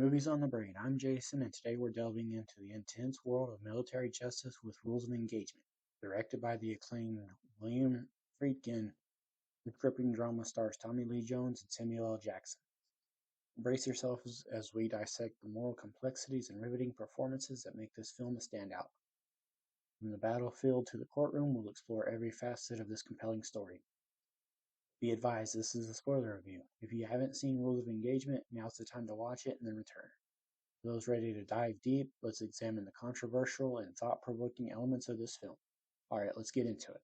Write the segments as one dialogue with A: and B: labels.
A: Movies on the Brain. I'm Jason, and today we're delving into the intense world of military justice with rules of engagement. Directed by the acclaimed William Friedkin, the gripping drama stars Tommy Lee Jones and Samuel L. Jackson. Brace yourselves as we dissect the moral complexities and riveting performances that make this film a standout. From the battlefield to the courtroom, we'll explore every facet of this compelling story. Be advised, this is a spoiler review. If you haven't seen Rules of Engagement, now's the time to watch it and then return. For those ready to dive deep, let's examine the controversial and thought-provoking elements of this film. Alright, let's get into it.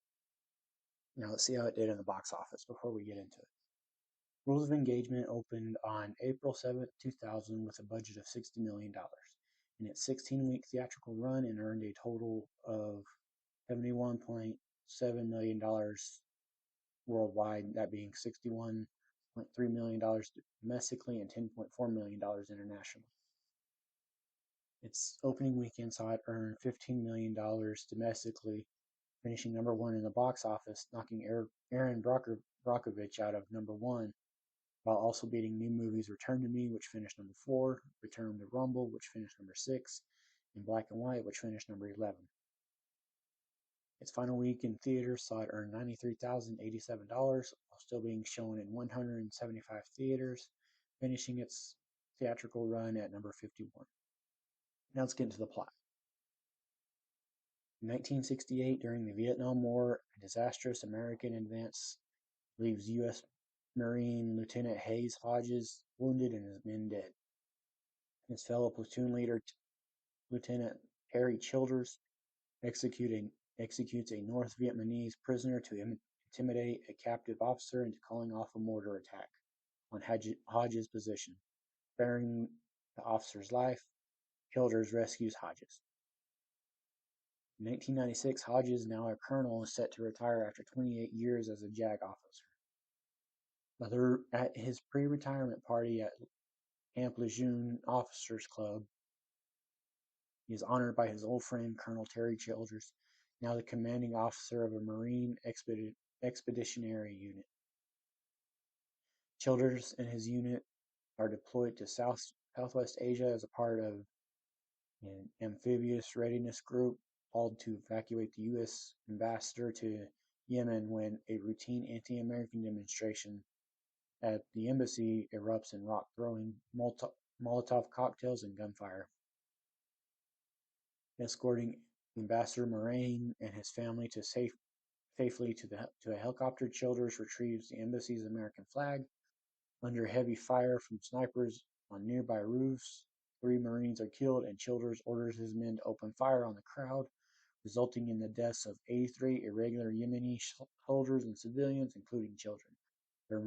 A: Now let's see how it did in the box office before we get into it. Rules of Engagement opened on April 7, 2000 with a budget of $60 million. In its 16-week theatrical run, it earned a total of $71.7 million worldwide, that being $61.3 million domestically and $10.4 million internationally. Its opening weekend saw it earn $15 million domestically, finishing number one in the box office, knocking Aaron Brockovich out of number one, while also beating new movies Return to Me, which finished number 4, Return to Rumble, which finished number 6, and Black and White, which finished number 11. Its final week in theaters saw it earn $93,087, while still being shown in 175 theaters, finishing its theatrical run at number 51. Now let's get into the plot. In 1968, during the Vietnam War, a disastrous American advance leaves U.S. Marine Lieutenant Hayes Hodges wounded and his men dead. His fellow platoon leader, Lieutenant Harry Childers, executes a North Vietnamese prisoner to intimidate a captive officer into calling off a mortar attack on Hodges' position. Sparing the officer's life, Childers rescues Hodges. In 1996, Hodges, now a colonel, is set to retire after 28 years as a JAG officer. At his pre-retirement party at Camp Lejeune Officers Club, he is honored by his old friend Colonel Terry Childers, now the commanding officer of a Marine Expeditionary Unit. Childers and his unit are deployed to Southwest Asia as a part of an amphibious readiness group called to evacuate the U.S. ambassador to Yemen when a routine anti-American demonstration at the embassy erupts in rock-throwing, Molotov cocktails, and gunfire. Escorting Ambassador Moraine and his family to safely to a helicopter, Childers retrieves the embassy's American flag. Under heavy fire from snipers on nearby roofs, 3 Marines are killed, and Childers orders his men to open fire on the crowd, resulting in the deaths of 83 irregular Yemeni soldiers and civilians, including children. The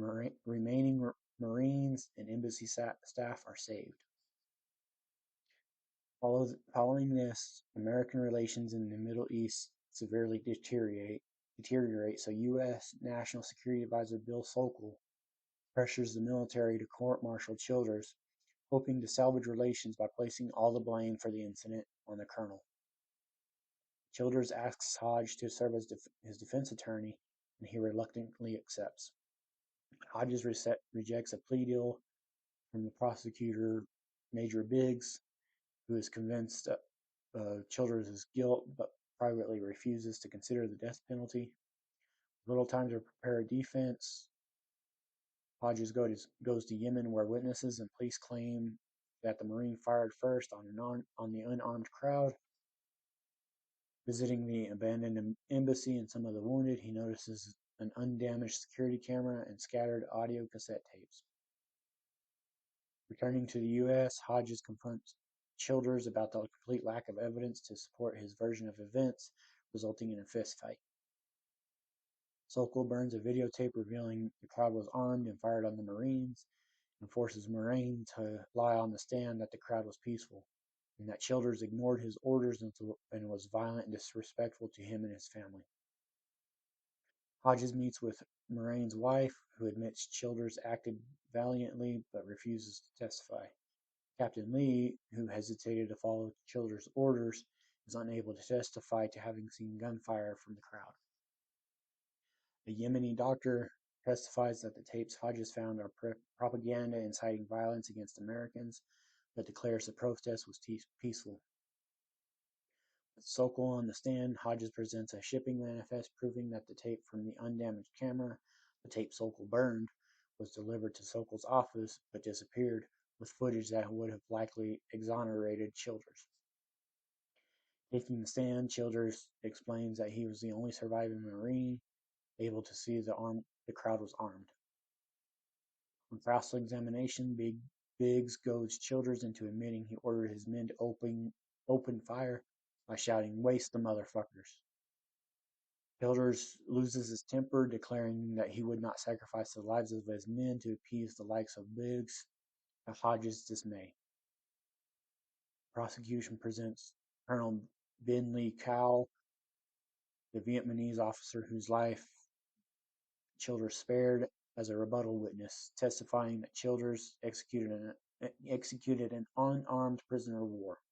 A: remaining Marines and embassy staff are saved. Following this, American relations in the Middle East severely deteriorate, so U.S. National Security Advisor Bill Sokol pressures the military to court-martial Childers, hoping to salvage relations by placing all the blame for the incident on the colonel. Childers asks Hodge to serve as his defense attorney, and he reluctantly accepts. Hodges rejects a plea deal from the prosecutor, Major Biggs, who is convinced of Childers' guilt but privately refuses to consider the death penalty. Little time to prepare a defense. Hodges goes to Yemen, where witnesses and police claim that the Marine fired first on the unarmed crowd. Visiting the abandoned embassy and some of the wounded, he notices an undamaged security camera and scattered audio cassette tapes. Returning to the U.S., Hodges confronts Childers about the complete lack of evidence to support his version of events, resulting in a fistfight. Sokol burns a videotape revealing the crowd was armed and fired on the Marines, and forces Moraine to lie on the stand that the crowd was peaceful, and that Childers ignored his orders and was violent and disrespectful to him and his family. Hodges meets with Moraine's wife, who admits Childers acted valiantly but refuses to testify. Captain Lee, who hesitated to follow Childers' orders, is unable to testify to having seen gunfire from the crowd. A Yemeni doctor testifies that the tapes Hodges found are propaganda inciting violence against Americans, but declares the protest was peaceful. With Sokol on the stand, Hodges presents a shipping manifest proving that the tape from the undamaged camera, the tape Sokol burned, was delivered to Sokol's office but disappeared, with footage that would have likely exonerated Childers. Taking the stand, Childers explains that he was the only surviving Marine able to see the crowd was armed. On cross-examination, Biggs goads Childers into admitting he ordered his men to open fire by shouting, "Waste the motherfuckers." Childers loses his temper, declaring that he would not sacrifice the lives of his men to appease the likes of Biggs, to Hodges' dismay. Prosecution presents Colonel Ben Lee Cow, the Vietnamese officer whose life Childers spared, as a rebuttal witness, testifying that Childers executed an unarmed prisoner of war.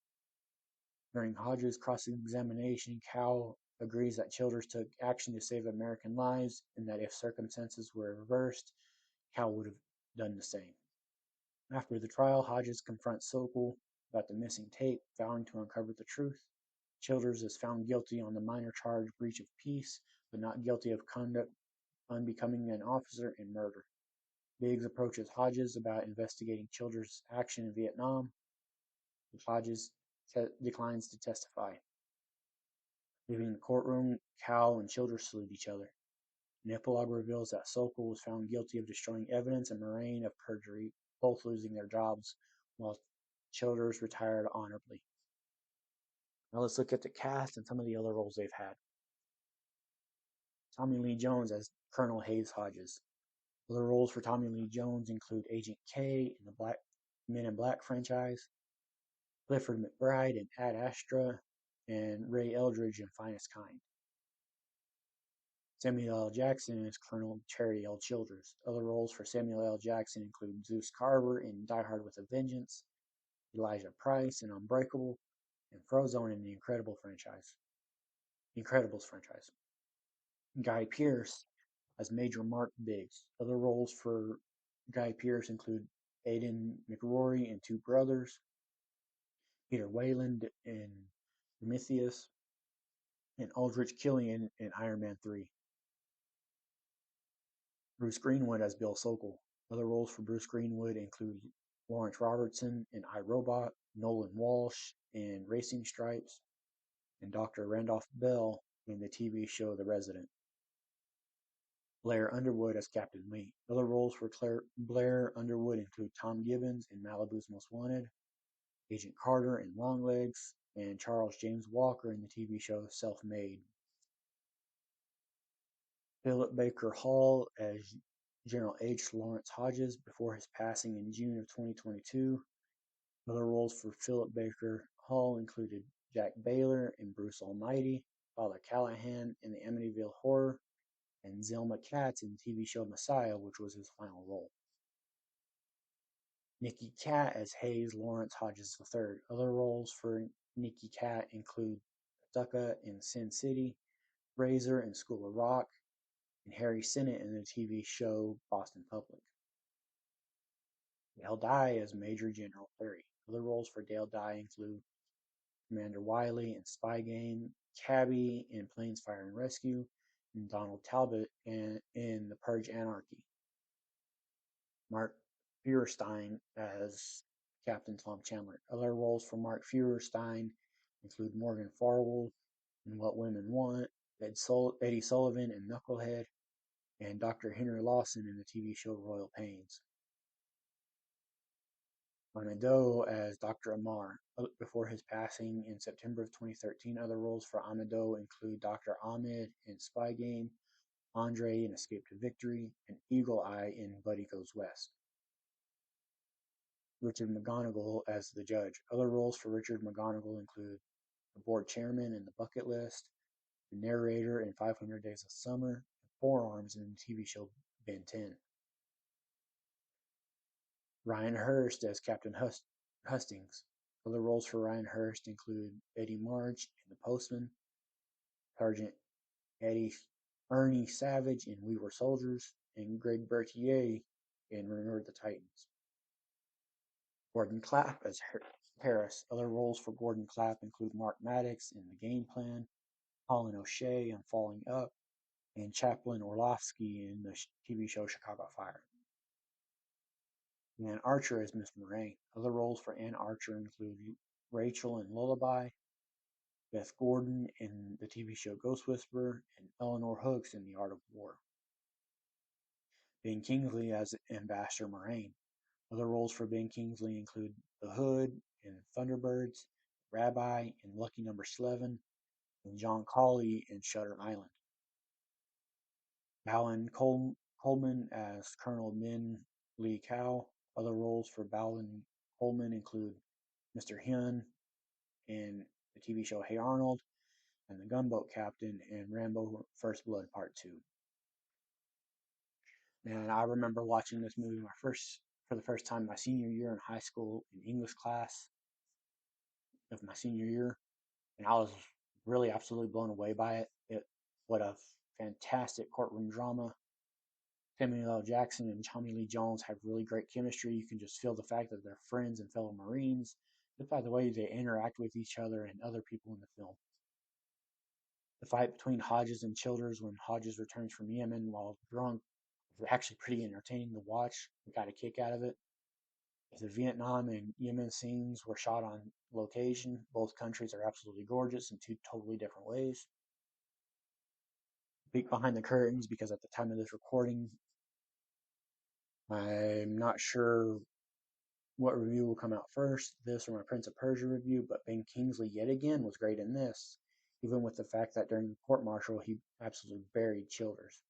A: During Hodges' cross-examination, Cow agrees that Childers took action to save American lives and that if circumstances were reversed, Cow would have done the same. After the trial, Hodges confronts Sokol about the missing tape, vowing to uncover the truth. Childers is found guilty on the minor charge breach of peace, but not guilty of conduct unbecoming an officer and murder. Biggs approaches Hodges about investigating Childers' action in Vietnam, but Hodges declines to testify. Leaving the courtroom, Cow and Childers salute each other. An epilogue reveals that Sokol was found guilty of destroying evidence and Moraine of perjury, both losing their jobs, while Childers retired honorably. Now let's look at the cast and some of the other roles they've had. Tommy Lee Jones as Colonel Hayes Hodges. Other roles for Tommy Lee Jones include Agent K in the Men in Black franchise, Clifford McBride in Ad Astra, and Ray Eldridge in Finest Kind. Samuel L. Jackson is Colonel Cherry L. Childers. Other roles for Samuel L. Jackson include Zeus Carver in Die Hard with a Vengeance, Elijah Price in Unbreakable, and Frozone in the Incredibles franchise. Guy Pearce as Major Mark Biggs. Other roles for Guy Pearce include Aidan McRory in Two Brothers, Peter Wayland in Prometheus, and Aldrich Killian in Iron Man 3. Bruce Greenwood as Bill Sokol. Other roles for Bruce Greenwood include Lawrence Robertson in iRobot, Nolan Walsh in Racing Stripes, and Dr. Randolph Bell in the TV show The Resident. Blair Underwood as Captain Lee. Other roles for Blair Underwood include Tom Gibbons in Malibu's Most Wanted, Agent Carter in Longlegs, and Charles James Walker in the TV show Self-Made. Philip Baker Hall as General H. Lawrence Hodges before his passing in June of 2022. Other roles for Philip Baker Hall included Jack Baylor in Bruce Almighty, Father Callahan in the Amityville Horror, and Zelma Katz in the TV show Messiah, which was his final role. Nicky Katt as Hayes Lawrence Hodges III. Other roles for Nicky Katt include Tucka in Sin City, Razor in School of Rock, and Harry Sennett in the TV show Boston Public. Dale Dye as Major General Perry. Other roles for Dale Dye include Commander Wiley in Spy Game, Cabby in Planes, Fire and Rescue, and Donald Talbot in The Purge Anarchy. Mark Feuerstein as Captain Tom Chandler. Other roles for Mark Feuerstein include Morgan Farwell in What Women Want, Eddie Sullivan in Knucklehead, and Dr. Henry Lawson in the TV show Royal Pains. Amado as Dr. Amar. Before his passing in September of 2013, other roles for Amado include Dr. Ahmed in Spy Game, Andre in Escape to Victory, and Eagle Eye in Buddy Goes West. Richard McGonigal as the judge. Other roles for Richard McGonigal include the board chairman in The Bucket List, the narrator in 500 Days of Summer, and Forearms in the TV show Ben 10. Ryan Hurst as Captain Hustings. Other roles for Ryan Hurst include Eddie March in The Postman, Sergeant Ernie Savage in We Were Soldiers, and Greg Bertier in Remember the Titans. Gordon Clapp as Harris. Other roles for Gordon Clapp include Mark Maddox in The Game Plan, Colin O'Shea in Falling Up, and Chaplain Orlovsky in the TV show Chicago Fire. Ann Archer as Miss Moraine. Other roles for Ann Archer include Rachel in Lullaby, Beth Gordon in the TV show Ghost Whisperer, and Eleanor Hooks in The Art of War. Ben Kingsley as Ambassador Moraine. Other roles for Ben Kingsley include the Hood in Thunderbirds, Rabbi in Lucky Number 11, and John Cawley in Shutter Island. Balin Coleman as Colonel Min Lee Cow. Other roles for Balin Coleman include Mr. Hyun in the TV show Hey Arnold, and the Gunboat Captain in Rambo First Blood Part 2. And I remember watching this movie for the first time my senior year in high school in English class of my senior year, and I was really absolutely blown away by it. What a fantastic courtroom drama. Samuel L. Jackson and Tommy Lee Jones have really great chemistry. You can just feel the fact that they're friends and fellow Marines, just by the way they interact with each other and other people in the film. The fight between Hodges and Childers when Hodges returns from Yemen while drunk was actually pretty entertaining to watch. We got a kick out of it. The Vietnam and Yemen scenes were shot on location. Both countries are absolutely gorgeous in two totally different ways. Peek behind the curtains, because at the time of this recording, I'm not sure what review will come out first, this or my Prince of Persia review, but Ben Kingsley yet again was great in this, even with the fact that during the court martial he absolutely buried Childers.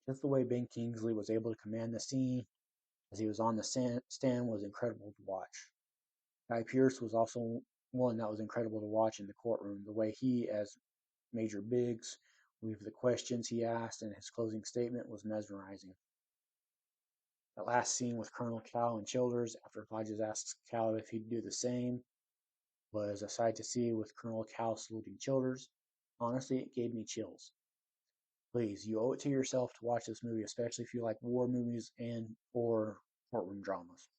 A: Just the way Ben Kingsley was able to command the scene as he was on the stand was incredible to watch. Guy Pearce was also one that was incredible to watch in the courtroom. The way he, as Major Biggs, with the questions he asked and his closing statement was mesmerizing. That last scene with Colonel Cal and Childers, after Hodges asks Cal if he'd do the same, was a sight to see with Colonel Cal saluting Childers. Honestly, it gave me chills. Please, you owe it to yourself to watch this movie, especially if you like war movies and or courtroom dramas.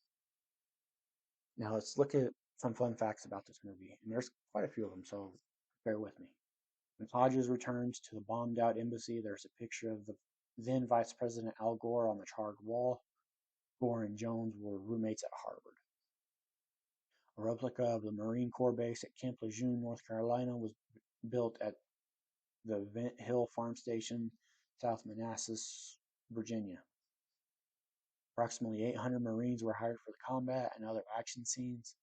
A: Now let's look at some fun facts about this movie, and there's quite a few of them, so bear with me. When Hodges returns to the bombed out embassy, there's a picture of the then Vice President Al Gore on the charred wall. Gore and Jones were roommates at Harvard. A replica of the Marine Corps base at Camp Lejeune, North Carolina was built at the Vent Hill Farm Station, South Manassas, Virginia. Approximately 800 Marines were hired for the combat and other action scenes.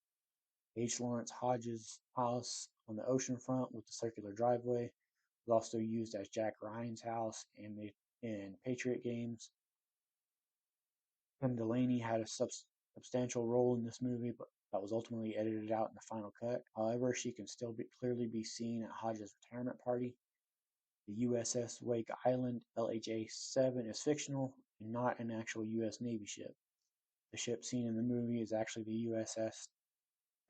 A: H. Lawrence Hodges' house on the ocean front with the circular driveway was also used as Jack Ryan's house in Patriot games. Kim Delaney had a substantial role in this movie, but that was ultimately edited out in the final cut. However, she can still clearly be seen at Hodges' retirement party. The USS Wake Island LHA-7 is fictional and not an actual U.S. Navy ship. The ship seen in the movie is actually the USS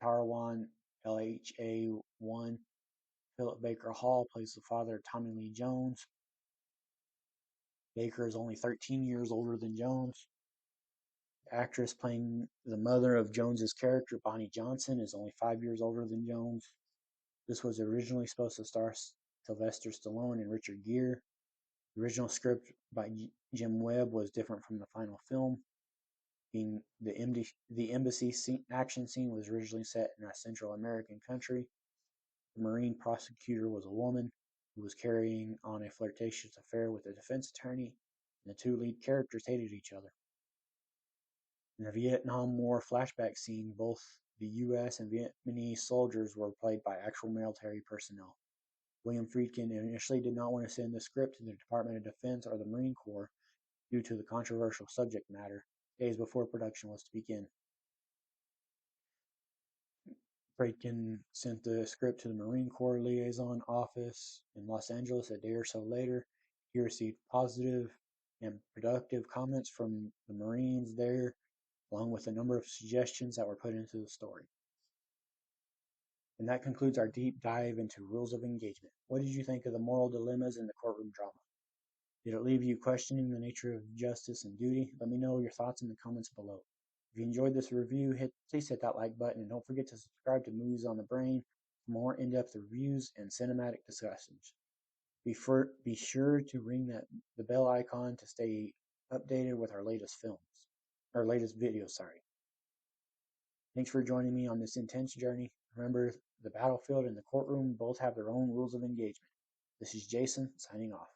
A: Tarawan LHA-1. Philip Baker Hall plays the father of Tommy Lee Jones. Baker is only 13 years older than Jones. The actress playing the mother of Jones's character, Bonnie Johnson, is only 5 years older than Jones. This was originally supposed to star Sylvester Stallone and Richard Gere. The original script by Jim Webb was different from the final film. Being the embassy action scene was originally set in a Central American country. The Marine prosecutor was a woman who was carrying on a flirtatious affair with a defense attorney, and the two lead characters hated each other. In the Vietnam War flashback scene, both the U.S. and Vietnamese soldiers were played by actual military personnel. William Friedkin initially did not want to send the script to the Department of Defense or the Marine Corps due to the controversial subject matter, days before production was to begin. Friedkin sent the script to the Marine Corps Liaison Office in Los Angeles a day or so later. He received positive and productive comments from the Marines there, along with a number of suggestions that were put into the story. And that concludes our deep dive into rules of engagement. What did you think of the moral dilemmas in the courtroom drama? Did it leave you questioning the nature of justice and duty? Let me know your thoughts in the comments below. If you enjoyed this review, please hit that like button and don't forget to subscribe to Movies on the Brain for more in-depth reviews and cinematic discussions. Be sure to ring the bell icon to stay updated with our latest videos. Sorry. Thanks for joining me on this intense journey. Remember, the battlefield and the courtroom both have their own rules of engagement. This is Jason signing off.